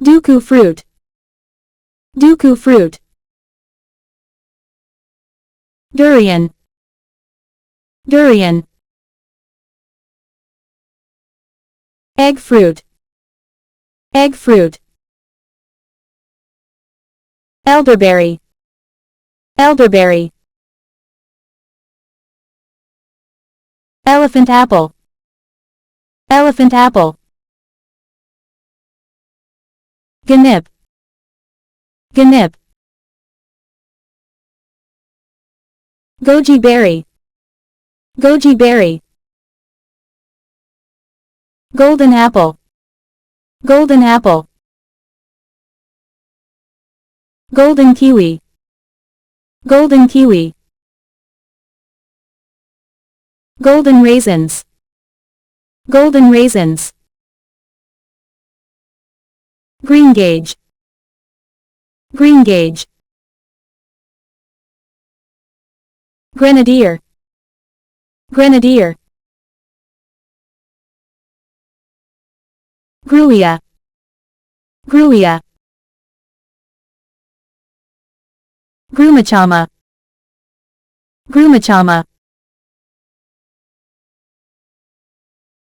Duku fruit. Duku fruit. Durian. Durian. Egg fruit. Egg fruit. Elderberry. Elderberry. Elephant apple. Elephant apple. Ganip. Ganip. Goji berry. Goji berry. Golden apple. Golden apple. Golden kiwi. Golden kiwi. Golden raisins. Golden raisins. Greengage. Greengage. Grenadier. Grenadier. Gruyere. Gruyere. Grumachama. Grumachama.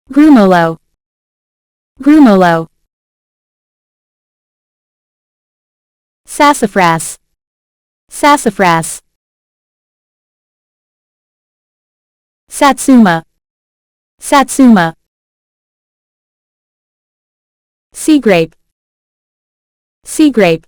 Grumolo. Grumolo. Sassafras. Sassafras. Satsuma. Satsuma. Sea grape. Sea grape.